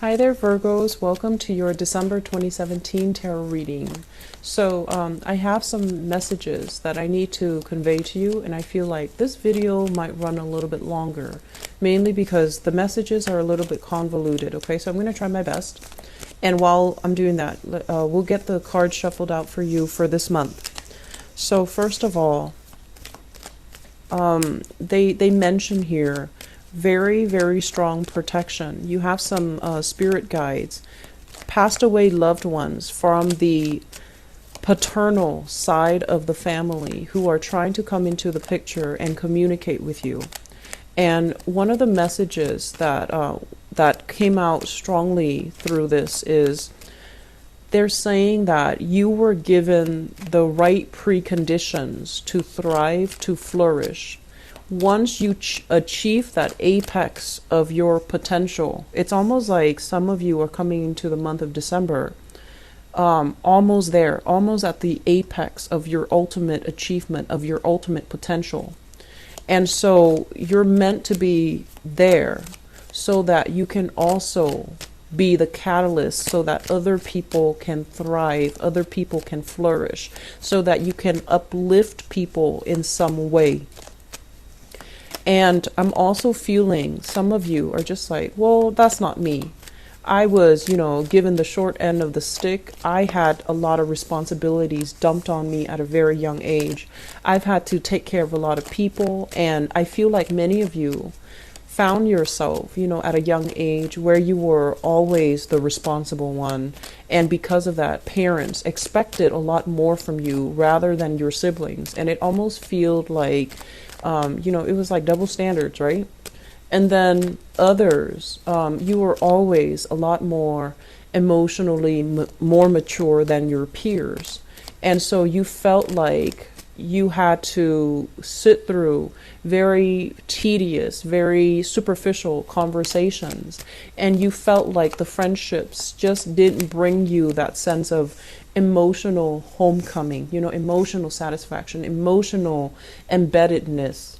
Hi there, Virgos. Welcome to your December 2017 tarot reading. So I have some messages that I need to convey to you, and I feel like this video might run a little bit longer, mainly because the messages are a little bit convoluted. Okay, so I'm going to try my best. And while I'm doing that, we'll get the cards shuffled out for you for this month. So first of all, they mention here very, very strong protection. You have some spirit guides, passed away loved ones from the paternal side of the family who are trying to come into the picture and communicate with you. And one of the messages that that came out strongly through this is they're saying that you were given the right preconditions to thrive, to flourish. Once you achieve that apex of your potential, it's almost like some of you are coming into the month of December, almost there, almost at the apex of your ultimate achievement, of your ultimate potential. And so you're meant to be there so that you can also be the catalyst so that other people can thrive, other people can flourish, so that you can uplift people in some way. And I'm also feeling some of you are just like, well, that's not me. I was, given the short end of the stick. I had a lot of responsibilities dumped on me at a very young age. I've had to take care of a lot of people. And I feel like many of you found yourself, at a young age where you were always the responsible one. And because of that, parents expected a lot more from you rather than your siblings. And it almost felt like, it was like double standards, right? And then others, you were always a lot more emotionally more mature than your peers. And so you felt like you had to sit through very tedious, very superficial conversations. And you felt like the friendships just didn't bring you that sense of emotional homecoming, emotional satisfaction, emotional embeddedness.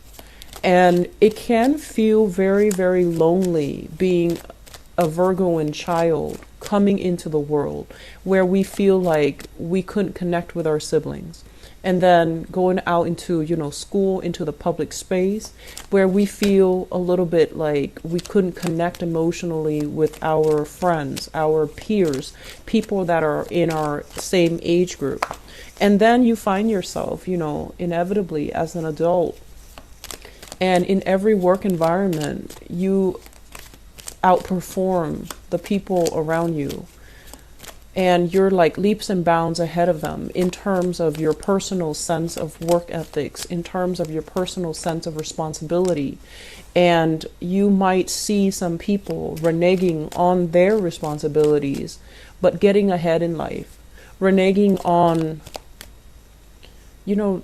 And it can feel very, very lonely being a Virgoan child coming into the world where we feel like we couldn't connect with our siblings. And then going out into, school, into the public space where we feel a little bit like we couldn't connect emotionally with our friends, our peers, people that are in our same age group. And then you find yourself, inevitably as an adult, and in every work environment, you outperform the people around you. And you're like leaps and bounds ahead of them in terms of your personal sense of work ethics, in terms of your personal sense of responsibility. And you might see some people reneging on their responsibilities, but getting ahead in life, reneging on,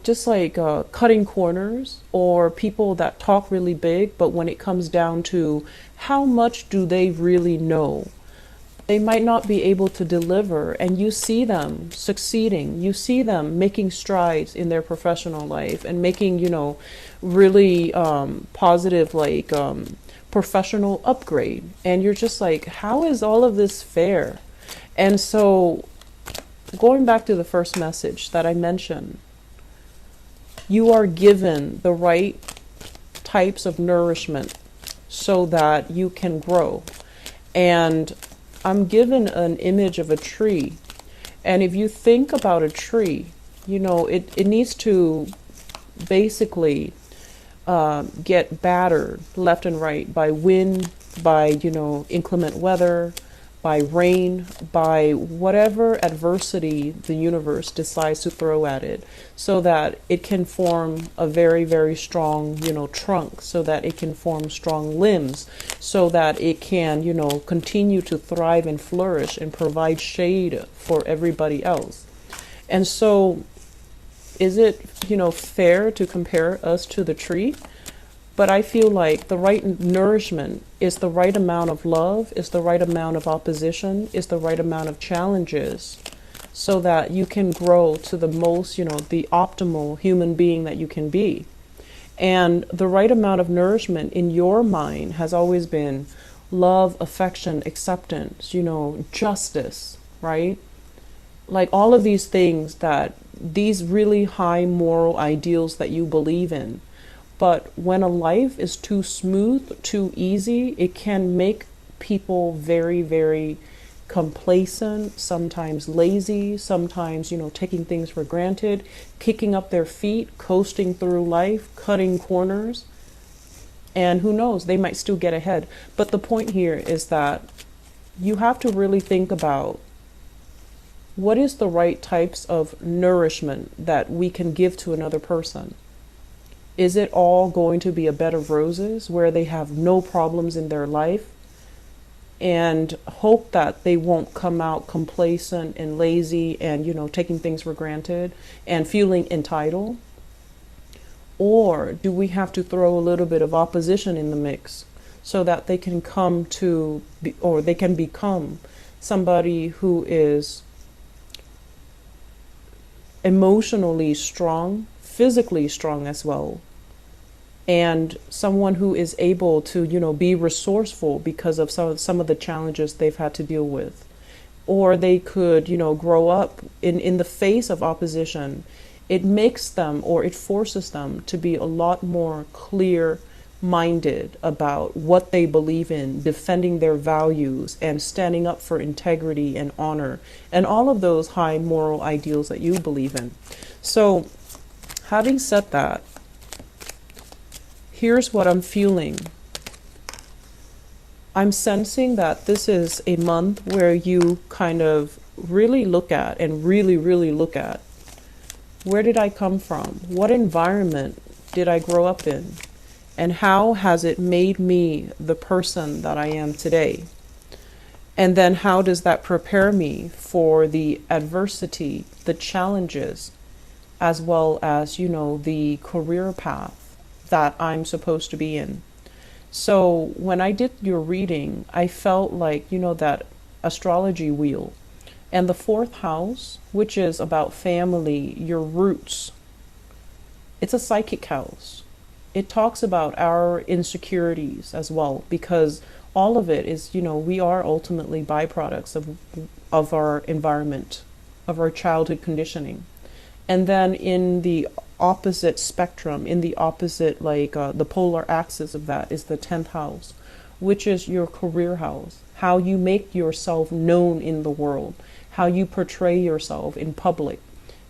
just like cutting corners, or people that talk really big, but when it comes down to how much do they really know, they might not be able to deliver. And you see them succeeding, you see them making strides in their professional life and making, really positive, professional upgrade. And you're just like, how is all of this fair? And so going back to the first message that I mentioned, you are given the right types of nourishment so that you can grow. And I'm given an image of a tree. And if you think about a tree, it needs to basically get battered left and right by wind, by, inclement weather, by rain, by whatever adversity the universe decides to throw at it, so that it can form a very, very strong, trunk, so that it can form strong limbs, so that it can, continue to thrive and flourish and provide shade for everybody else. And so is it, fair to compare us to the tree? But I feel like the right nourishment is the right amount of love, is the right amount of opposition, is the right amount of challenges, so that you can grow to the most, the optimal human being that you can be. And the right amount of nourishment in your mind has always been, love, affection, acceptance, justice, right? Like all of these things, that these really high moral ideals that you believe in. But when a life is too smooth, too easy, it can make people very, very complacent, sometimes lazy, sometimes, taking things for granted, kicking up their feet, coasting through life, cutting corners. And who knows, they might still get ahead. But the point here is that you have to really think about what is the right types of nourishment that we can give to another person. Is it all going to be a bed of roses where they have no problems in their life and hope that they won't come out complacent and lazy and, taking things for granted and feeling entitled? Or do we have to throw a little bit of opposition in the mix so that they can they can become somebody who is emotionally strong, physically strong as well, and someone who is able to, be resourceful because of some of the challenges they've had to deal with? Or they could, grow up in the face of opposition. It makes them, or it forces them to be a lot more clear-minded about what they believe in, defending their values and standing up for integrity and honor and all of those high moral ideals that you believe in. So, having said that, here's what I'm feeling. I'm sensing that this is a month where you kind of really look at and really, really look at, where did I come from? What environment did I grow up in? And how has it made me the person that I am today? And then how does that prepare me for the adversity, the challenges, as well as, the career path that I'm supposed to be in? So when I did your reading, I felt like, that astrology wheel. And the fourth house, which is about family, your roots, it's a psychic house. It talks about our insecurities as well, because all of it is, we are ultimately byproducts of our environment, of our childhood conditioning. And then in the opposite spectrum, in the opposite, the polar axis of that is the 10th house, which is your career house, how you make yourself known in the world, how you portray yourself in public,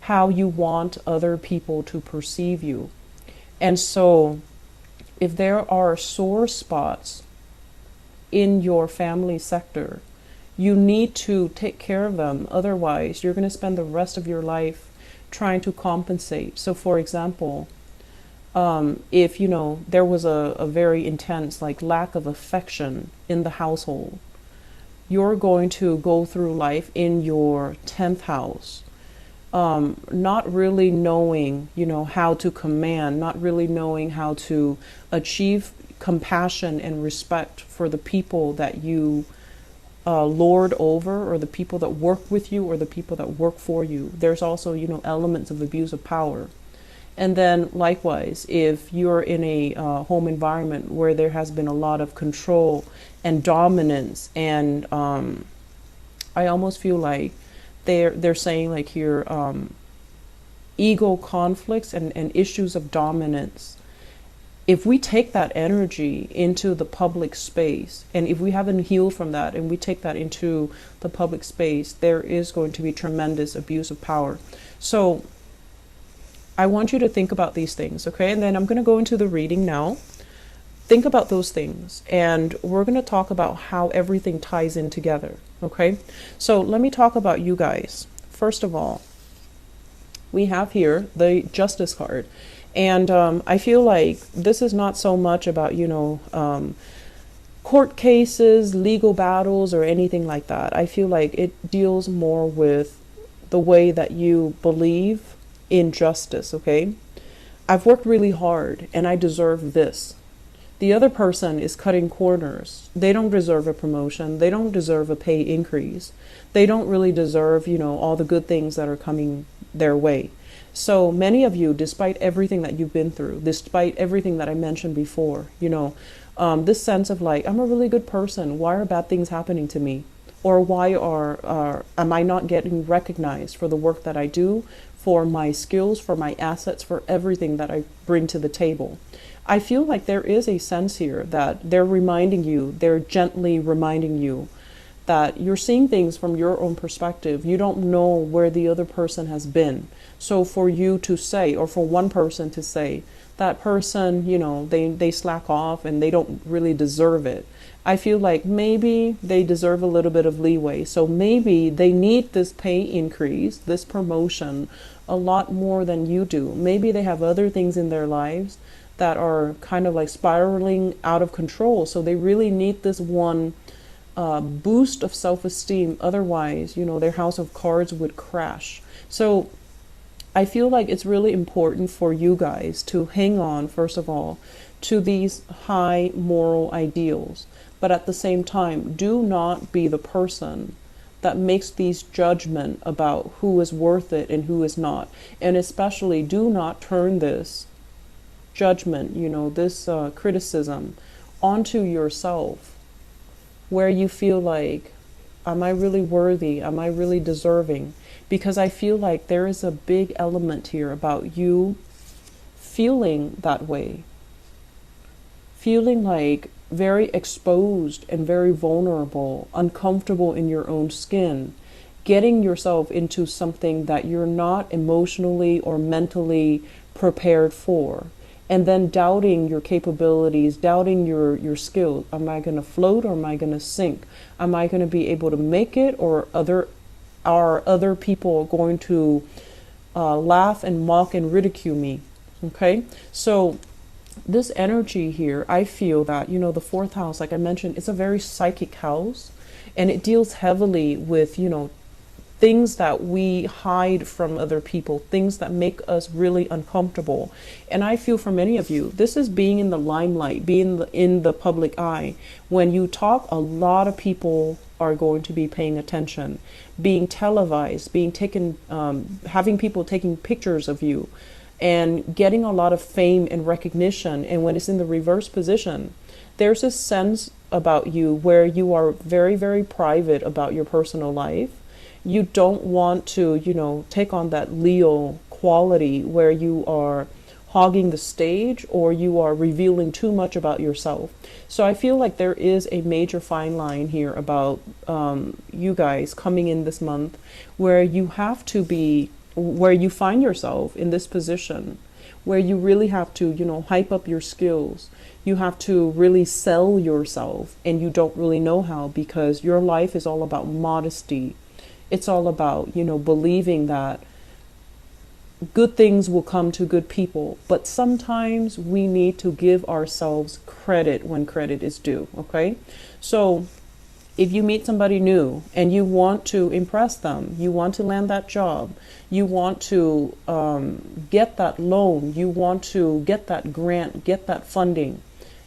how you want other people to perceive you. And so if there are sore spots in your family sector, you need to take care of them. Otherwise, you're going to spend the rest of your life trying to compensate. So for example, if there was a very intense lack of affection in the household, you're going to go through life in your 10th house, not really knowing, how to command, not really knowing how to achieve compassion and respect for the people that you lord over, or the people that work with you, or the people that work for you. There's also, elements of abuse of power. And then likewise, if you're in a home environment where there has been a lot of control and dominance, and I almost feel like they're saying here, ego conflicts and issues of dominance. If we take that energy into the public space, and if we haven't healed from that and we take that into the public space, there is going to be tremendous abuse of power. So I want you to think about these things, okay? And then I'm going to go into the reading now. Think about those things, and we're going to talk about how everything ties in together, okay? So let me talk about you guys. First of all, we have here the Justice card. And I feel like this is not so much about, court cases, legal battles, or anything like that. I feel like it deals more with the way that you believe in justice, okay? I've worked really hard and I deserve this. The other person is cutting corners. They don't deserve a promotion. They don't deserve a pay increase. They don't really deserve, all the good things that are coming their way. So many of you, despite everything that you've been through, despite everything that I mentioned before, This sense of like, I'm a really good person. Why are bad things happening to me? Or why am I not getting recognized for the work that I do, for my skills, for my assets, for everything that I bring to the table? I feel like there is a sense here that they're gently reminding you that you're seeing things from your own perspective. You don't know where the other person has been. So for you to say, or for one person to say, that person, they slack off and they don't really deserve it. I feel like maybe they deserve a little bit of leeway. So maybe they need this pay increase, this promotion, a lot more than you do. Maybe they have other things in their lives that are kind of like spiraling out of control. So they really need this one boost of self-esteem. Otherwise, their house of cards would crash. So I feel like it's really important for you guys to hang on, first of all, to these high moral ideals. But at the same time, do not be the person that makes these judgment about who is worth it and who is not. And especially do not turn this judgment, this criticism onto yourself, where you feel like, am I really worthy? Am I really deserving? Because I feel like there is a big element here about you feeling that way, feeling like very exposed and very vulnerable, uncomfortable in your own skin, getting yourself into something that you're not emotionally or mentally prepared for, and then doubting your capabilities, doubting your skills. Am I going to float or am I going to sink? Am I going to be able to make it, or are other people going to laugh and mock and ridicule me? Okay, so this energy here, I feel that, the fourth house, like I mentioned, it's a very psychic house, and it deals heavily with, things that we hide from other people, things that make us really uncomfortable. And I feel for many of you, this is being in the limelight, being in the public eye. When you talk, a lot of people are going to be paying attention, being televised, being taken, having people taking pictures of you, and getting a lot of fame and recognition. And when it's in the reverse position, there's a sense about you where you are very, very private about your personal life. You don't want to, take on that Leo quality where you are hogging the stage or you are revealing too much about yourself. So I feel like there is a major fine line here about you guys coming in this month where you have to be, where you find yourself in this position where you really have to, hype up your skills. You have to really sell yourself, and you don't really know how, because your life is all about modesty. It's all about, believing that good things will come to good people. But sometimes we need to give ourselves credit when credit is due, okay? So if you meet somebody new and you want to impress them, you want to land that job, you want to get that loan, you want to get that grant, get that funding,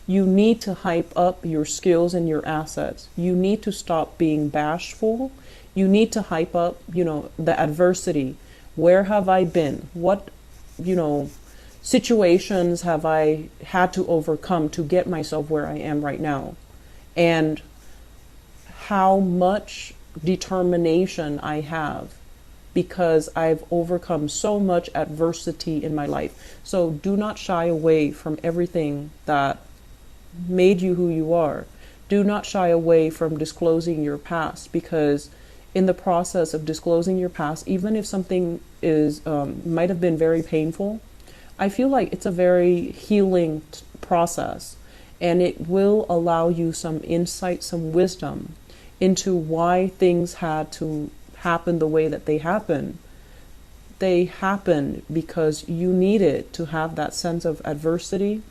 you need to hype up your skills and your assets. You need to stop being bashful. You need to hype up, the adversity. Where have I been? What, situations have I had to overcome to get myself where I am right now? And how much determination I have because I've overcome so much adversity in my life. So do not shy away from everything that made you who you are. Do not shy away from disclosing your past, because in the process of disclosing your past, even if something is might have been very painful, I feel like it's a very healing process, and it will allow you some insight, some wisdom into why things had to happen the way that they happened. They happened because you needed to have that sense of adversity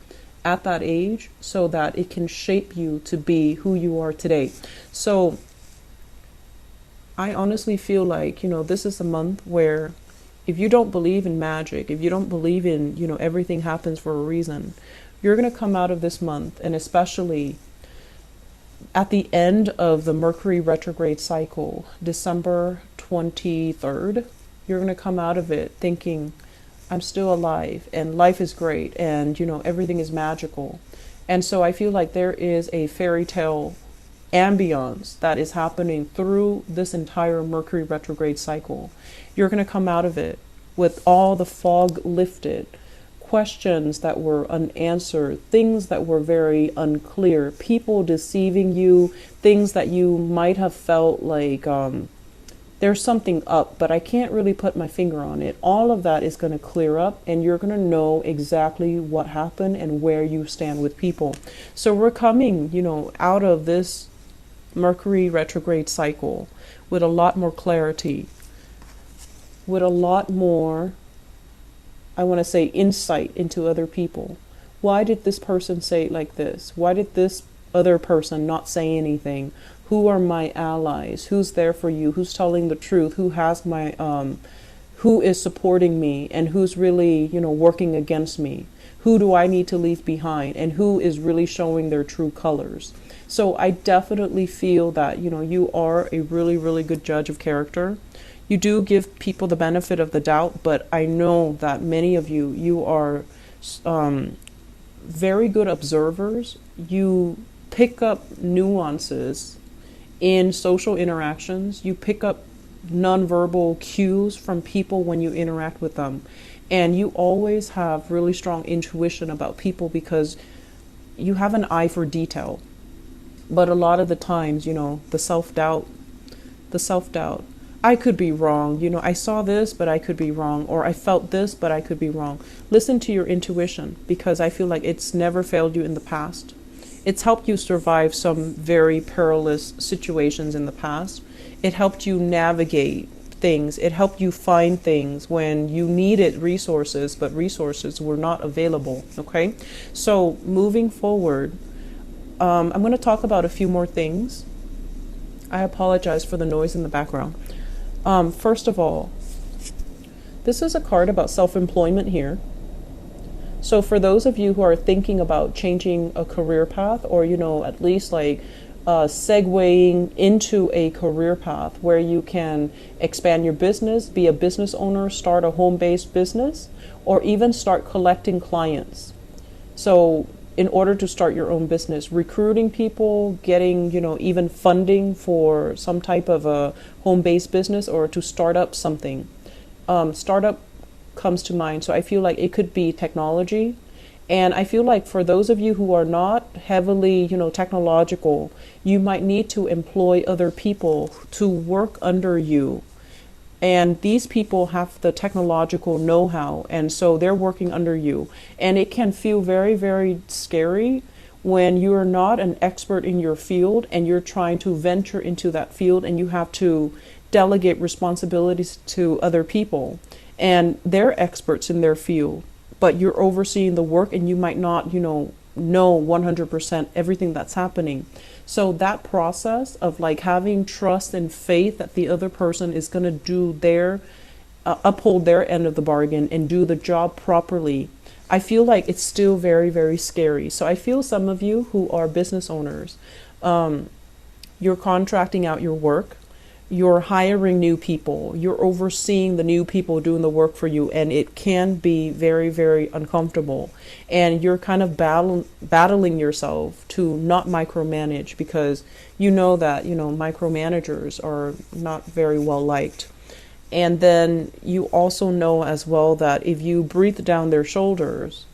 at that age so that it can shape you to be who you are today. So I honestly feel like, this is a month where if you don't believe in magic, if you don't believe in, everything happens for a reason, you're going to come out of this month, and especially at the end of the Mercury retrograde cycle, December 23rd, you're going to come out of it thinking, I'm still alive and life is great and, everything is magical. And so I feel like there is a fairy tale ambience that is happening through this entire Mercury retrograde cycle. You're going to come out of it with all the fog lifted, questions that were unanswered, things that were very unclear, people deceiving you, things that you might have felt like there's something up, but I can't really put my finger on it. All of that is going to clear up, and you're going to know exactly what happened and where you stand with people. So we're coming, out of this Mercury retrograde cycle with a lot more clarity, with a lot more, I want to say, insight into other people. Why did this person say it like this? Why did this other person not say anything? Who are my allies? Who's there for you? Who's telling the truth? Who has my who is supporting me, and who's really, working against me? Who do I need to leave behind, and who is really showing their true colors? So I definitely feel that, you are a really, really good judge of character. You do give people the benefit of the doubt, but I know that many of you are very good observers. You pick up nuances in social interactions. You pick up nonverbal cues from people when you interact with them. And you always have really strong intuition about people because you have an eye for detail. But a lot of the times, the self-doubt, I could be wrong. I saw this, but I could be wrong. Or I felt this, but I could be wrong. Listen to your intuition, because I feel like it's never failed you in the past. It's helped you survive some very perilous situations in the past. It helped you navigate things. It helped you find things when you needed resources, but resources were not available. Okay? So moving forward, I'm going to talk about a few more things. I apologize for the noise in the background. First of all, this is a card about self-employment here. So for those of you who are thinking about changing a career path, or, at least segueing into a career path where you can expand your business, be a business owner, start a home-based business, or even start collecting clients. So in order to start your own business, recruiting people, getting, even funding for some type of a home-based business, or to start up something. Startup comes to mind. So I feel like it could be technology. And I feel like for those of you who are not heavily, technological, you might need to employ other people to work under you. And these people have the technological know-how, and so they're working under you. And it can feel very, very scary when you're not an expert in your field and you're trying to venture into that field, and you have to delegate responsibilities to other people. And they're experts in their field, but you're overseeing the work, and you might not, know 100% everything that's happening. So that process of having trust and faith that the other person is going to do their, uphold their end of the bargain and do the job properly, I feel like it's still very, very scary. So I feel some of you who are business owners, you're contracting out your work. You're hiring new people, you're overseeing the new people doing the work for you, and it can be very, very uncomfortable. And you're kind of battling yourself to not micromanage, because you know that, micromanagers are not very well liked. And then you also know as well that if you breathe down their shoulders,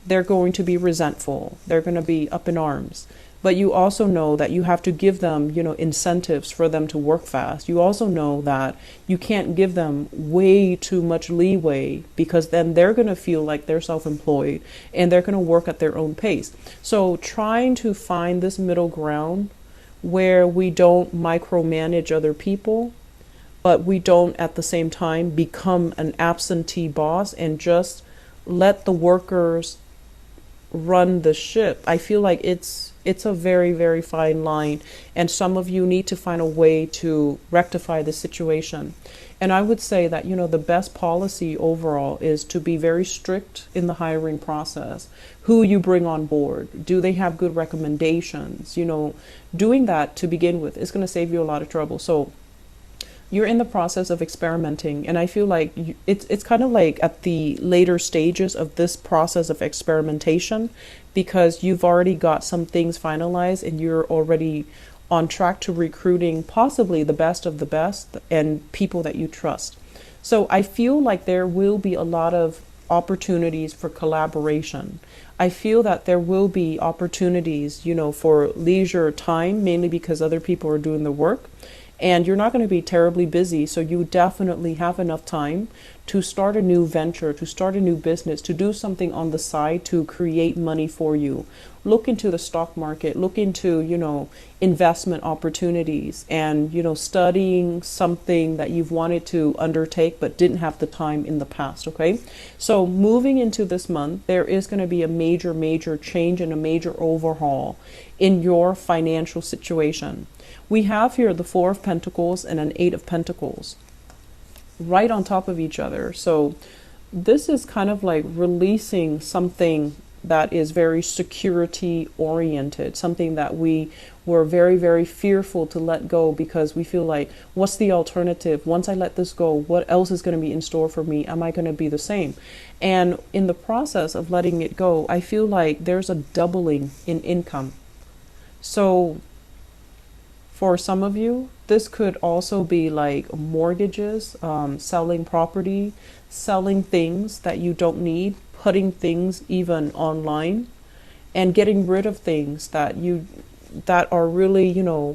they're going to be resentful, they're going to be up in arms. But you also know that you have to give them, incentives for them to work fast. You also know that you can't give them way too much leeway, because then they're going to feel like they're self-employed and they're going to work at their own pace. So trying to find this middle ground where we don't micromanage other people, but we don't at the same time become an absentee boss and just let the workers run the ship. I feel like it's a very, very fine line, and some of you need to find a way to rectify the situation. And I would say that, the best policy overall is to be very strict in the hiring process. Who you bring on board, do they have good recommendations? Doing that to begin with is going to save you a lot of trouble. So you're in the process of experimenting, and I feel like it's kind of like at the later stages of this process of experimentation, because you've already got some things finalized and you're already on track to recruiting possibly the best of the best and people that you trust. So I feel like there will be a lot of opportunities for collaboration. I feel that there will be opportunities, for leisure time, mainly because other people are doing the work. And you're not going to be terribly busy, so you definitely have enough time to start a new venture, to start a new business, to do something on the side to create money for you. Look into the stock market, look into, investment opportunities, and, studying something that you've wanted to undertake but didn't have the time in the past, okay? So moving into this month, there is going to be a major, major change and a major overhaul in your financial situation. We have here the Four of Pentacles and an Eight of Pentacles right on top of each other. So this is kind of like releasing something that is very security oriented, something that we were very, very fearful to let go because we feel like, what's the alternative? Once I let this go, what else is going to be in store for me? Am I going to be the same? And in the process of letting it go, I feel like there's a doubling in income. So for some of you, this could also be like mortgages, selling property, selling things that you don't need, putting things even online, and getting rid of things that are really,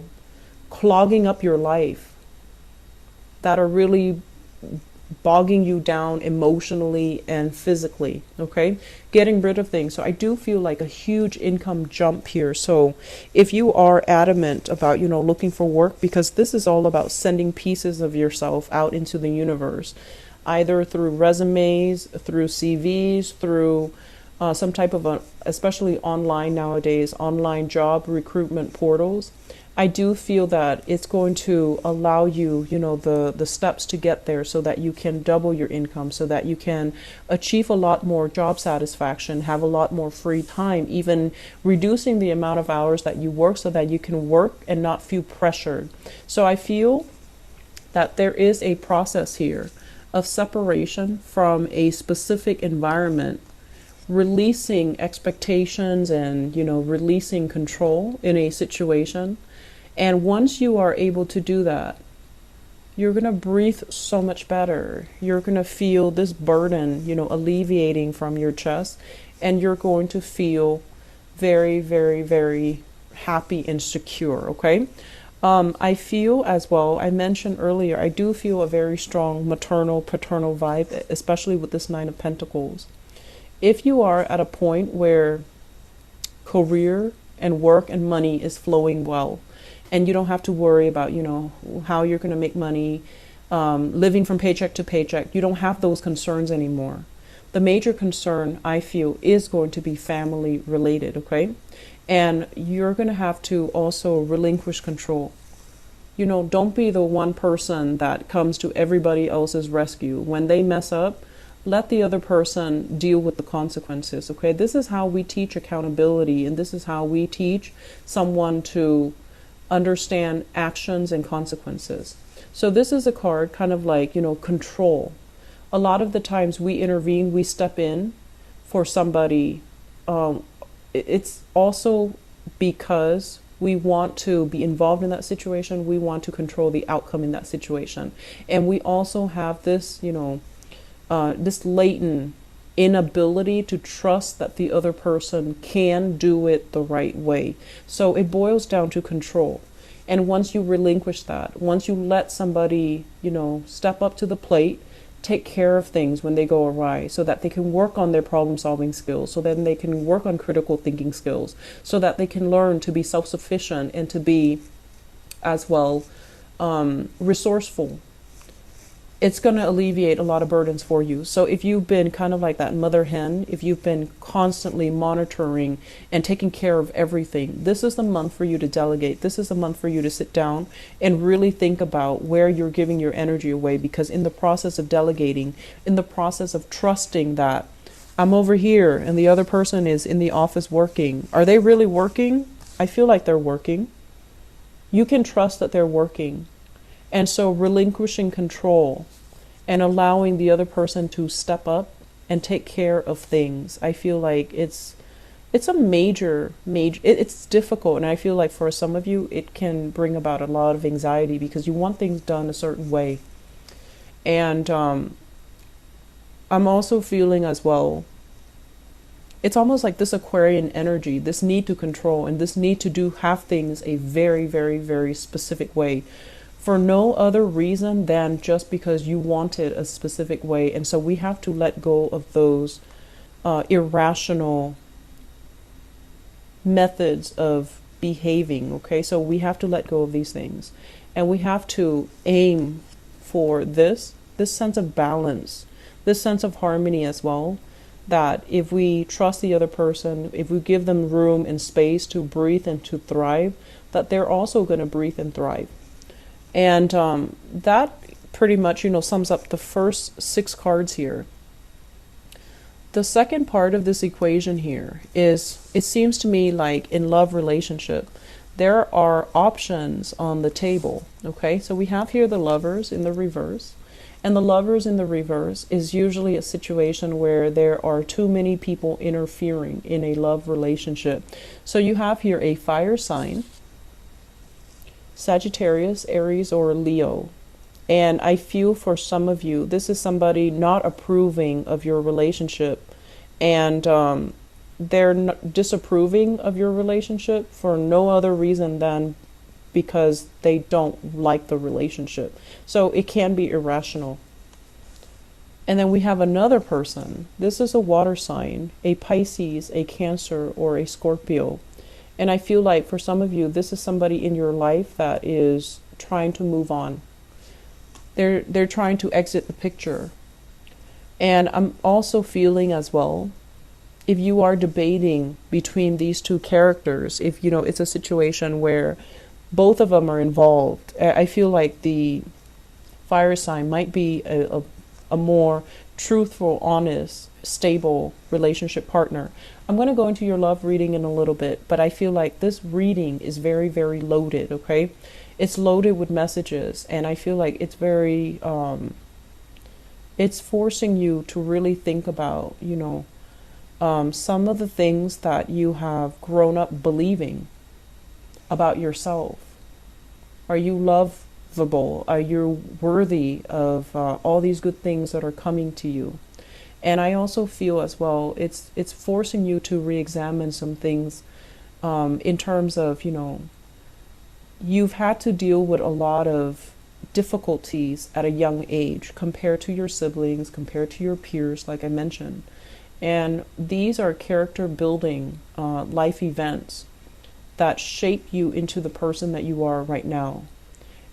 clogging up your life, that are really bogging you down emotionally and physically, okay? Getting rid of things. So I do feel like a huge income jump here. So if you are adamant about, looking for work, because this is all about sending pieces of yourself out into the universe, either through resumes, through CVs, through some type of especially online nowadays, online job recruitment portals. I do feel that it's going to allow you, the steps to get there so that you can double your income, so that you can achieve a lot more job satisfaction, have a lot more free time, even reducing the amount of hours that you work so that you can work and not feel pressured. So I feel that there is a process here of separation from a specific environment, releasing expectations and, releasing control in a situation. And once you are able to do that, you're going to breathe so much better. You're going to feel this burden, alleviating from your chest, and you're going to feel very, very, very happy and secure, okay? I feel as well, I mentioned earlier, I do feel a very strong maternal, paternal vibe, especially with this Nine of Pentacles. If you are at a point where career and work and money is flowing well, and you don't have to worry about, how you're going to make money, living from paycheck to paycheck. You don't have those concerns anymore. The major concern, I feel, is going to be family related, okay? And you're going to have to also relinquish control. Don't be the one person that comes to everybody else's rescue. When they mess up, let the other person deal with the consequences, okay? This is how we teach accountability, and this is how we teach someone to understand actions and consequences. So this is a card kind of like, control. A lot of the times we intervene, we step in for somebody. It's also because we want to be involved in that situation. We want to control the outcome in that situation. And we also have this, this latent inability to trust that the other person can do it the right way. So it boils down to control. And once you relinquish that, once you let somebody, step up to the plate, take care of things when they go awry so that they can work on their problem solving skills, so then they can work on critical thinking skills, so that they can learn to be self-sufficient and to be as well resourceful. It's going to alleviate a lot of burdens for you. So if you've been kind of like that mother hen, if you've been constantly monitoring and taking care of everything, this is the month for you to delegate. This is the month for you to sit down and really think about where you're giving your energy away, because in the process of delegating, in the process of trusting that I'm over here and the other person is in the office working, are they really working? I feel like they're working. You can trust that they're working. And so relinquishing control and allowing the other person to step up and take care of things, I feel like it's it's a major, it's difficult. And I feel like for some of you, it can bring about a lot of anxiety because you want things done a certain way. And I'm also feeling as well, it's almost like this Aquarian energy, this need to control and this need to have things a very, very, very specific way for no other reason than just because you want it a specific way. And so we have to let go of those irrational methods of behaving. Okay, so we have to let go of these things, and we have to aim for this sense of balance, this sense of harmony as well. That if we trust the other person, if we give them room and space to breathe and to thrive, that they're also going to breathe and thrive. And that pretty much, sums up the first 6 cards here. The second part of this equation here is, it seems to me like in love relationship, there are options on the table. Okay, so we have here the Lovers in the reverse. And the Lovers in the reverse is usually a situation where there are too many people interfering in a love relationship. So you have here a fire sign, Sagittarius, Aries, or Leo. And I feel for some of you, this is somebody not approving of your relationship. And they're disapproving of your relationship for no other reason than because they don't like the relationship. So it can be irrational. And then we have another person. This is a water sign, a Pisces, a Cancer, or a Scorpio. And I feel like for some of you, this is somebody in your life that is trying to move on. They're trying to exit the picture. And I'm also feeling as well, if you are debating between these two characters, if it's a situation where both of them are involved, I feel like the fire sign might be a more truthful, honest, stable relationship partner. I'm going to go into your love reading in a little bit, but I feel like this reading is very, very loaded, okay? It's loaded with messages, and I feel like it's very, it's forcing you to really think about, some of the things that you have grown up believing about yourself. Are you lovable? Are you worthy of all these good things that are coming to you? And I also feel as well, it's forcing you to re-examine some things in terms of, you've had to deal with a lot of difficulties at a young age compared to your siblings, compared to your peers, like I mentioned. And these are character building life events that shape you into the person that you are right now.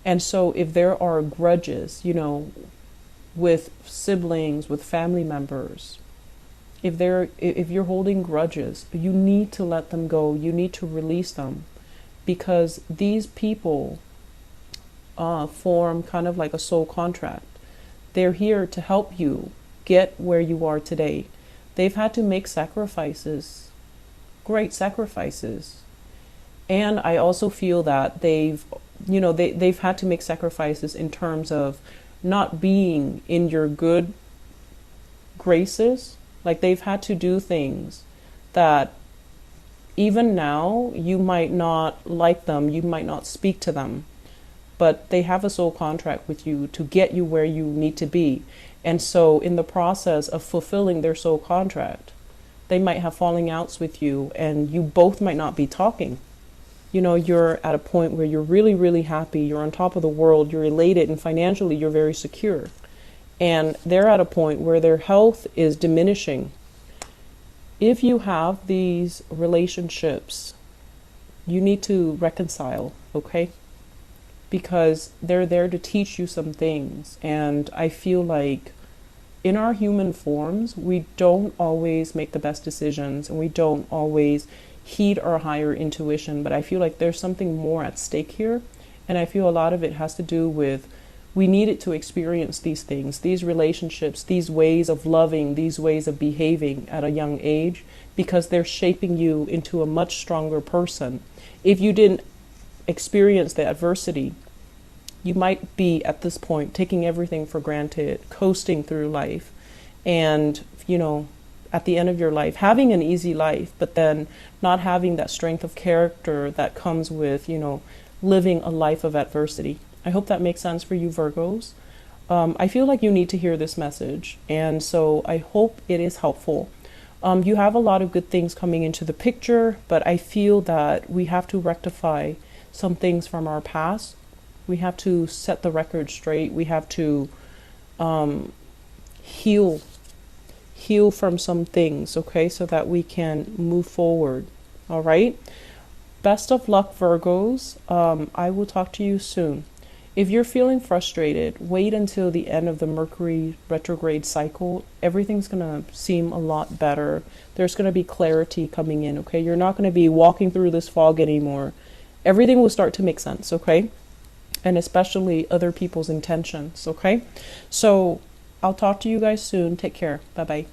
And so if there are grudges, with siblings, with family members, if you're holding grudges, you need to let them go. You need to release them, because these people form kind of like a soul contract. They're here to help you get where you are today. They've had to make sacrifices, great sacrifices. And I also feel that they've had to make sacrifices in terms of not being in your good graces. Like they've had to do things that even now you might not like them, you might not speak to them, but they have a soul contract with you to get you where you need to be. And so in the process of fulfilling their soul contract, they might have falling outs with you, and you both might not be talking. You're at a point where you're really, really happy, you're on top of the world, you're elated, and financially you're very secure. And they're at a point where their health is diminishing. If you have these relationships, you need to reconcile, okay? Because they're there to teach you some things. And I feel like in our human forms, we don't always make the best decisions, and we don't always heed our higher intuition. But I feel like there's something more at stake here. And I feel a lot of it has to do with, we needed to experience these things, these relationships, these ways of loving, these ways of behaving at a young age, because they're shaping you into a much stronger person. If you didn't experience the adversity, you might be at this point taking everything for granted, coasting through life, and at the end of your life, having an easy life, but then not having that strength of character that comes with, you know, living a life of adversity. I hope that makes sense for you, Virgos. I feel like you need to hear this message, and so I hope it is helpful. You have a lot of good things coming into the picture, but I feel that we have to rectify some things from our past. We have to set the record straight. We have to heal from some things, okay, so that we can move forward. All right. Best of luck, Virgos. I will talk to you soon. If you're feeling frustrated, wait until the end of the Mercury retrograde cycle. Everything's going to seem a lot better. There's going to be clarity coming in, okay? You're not going to be walking through this fog anymore. Everything will start to make sense, okay? And especially other people's intentions, okay? So I'll talk to you guys soon. Take care. Bye-bye.